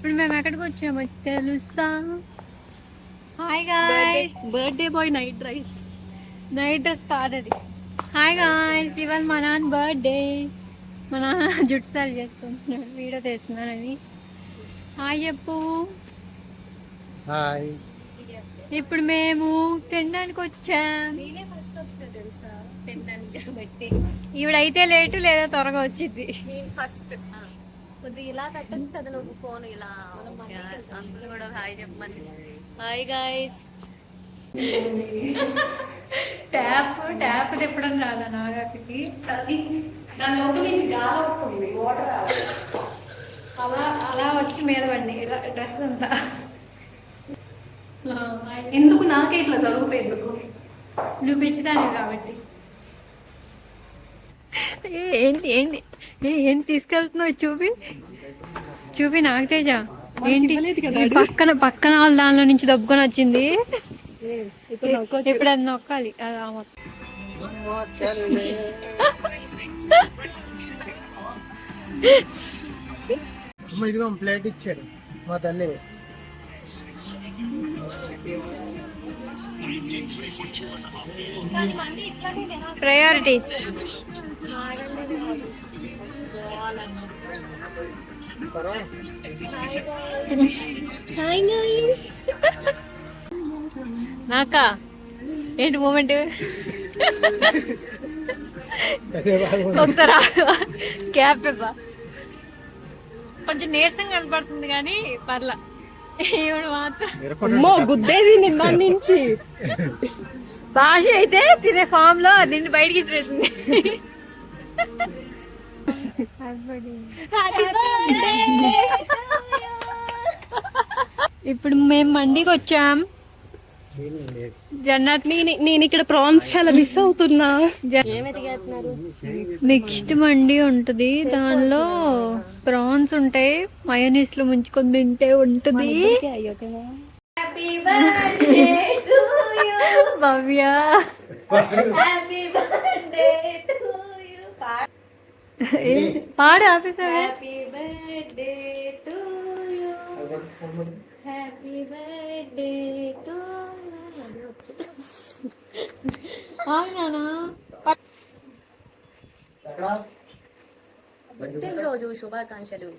ఇప్పుడు మేము ఎక్కడికి వచ్చామో తెలుసా? Hi guys, birthday boy night dress కాదు అది. హాయ్ గాయ్స్, ఇవాళ మా నాన్న బర్త్డే. మా నాన్న జుట్టు సారి చేసుకుంటున్నాడు, వీడియో తీస్తున్నానని. హాయ్ చెప్పు. హాయ్. ఇప్పుడు మేము తినడానికి వచ్చాం. నేనే ఫస్ట్ వచ్చా తెలుసా తినడానికి కాబట్టి. ఈవిడైతే లేటు లేదా త్వరగా వచ్చింది. నేను ఫస్ట్ కొద్దిగా ఇలా కట్టొచ్చు కదా నువ్వు ఫోన్ ఇలా. అందరూ కూడా హాయ్ చెప్పమని. Hi guys. ట్యాప్ తిప్పడం రాదా నాగకి? దాని లోపల నుంచి గాలి వస్తుంది, వాటర్ అలా అలా వచ్చి మీద పడి ఇలా డ్రెస్ అంతా. ఎందుకు నాకే ఇట్లా జరుగుతాయి ఎందుకు? నువ్వు పిచ్చిదాన్ని కాబట్టి. ఏంటి ఏంటి ఏంటి తీసుకెళ్తున్నావు? చూపి నాకు తేజ. ఏంటి పక్కన వాళ్ళ దానిలో నుంచి దబ్బుకొని వచ్చింది. ఇప్పుడు అది నొక్కాలి. ఇదిగో ప్లేట్ ఇచ్చాడు మా తల్లి. ప్రయారిటీస్. Hi guys. నాకా ఏంటి మూమెంట్? ఒకసారి క్యాప్ ఇవ్వ. కొంచెం నీరసంగా కనపడుతుంది కానీ పర్లా. ఈవిడ మాత్రం గుద్దేసింది దాని నుంచి. భాష అయితే తినే ఫామ్ లో దీన్ని బయటికి ఇచ్చేసింది. ఇప్పుడు మేము మండికి వచ్చాం. జన్నత్ నేను ఇక్కడ ప్రాన్స్ చాలా మిస్ అవుతున్నా. నెక్స్ట్ మండి ఉంటది, దానిలో ప్రాన్స్ ఉంటాయి, మయోనీస్ లో ముంచుకొని తింటే ఉంటది. భవ్య పాడు officer. Happy birthday to you, happy birthday to పుట్టినరోజు శుభాకాంక్షలు.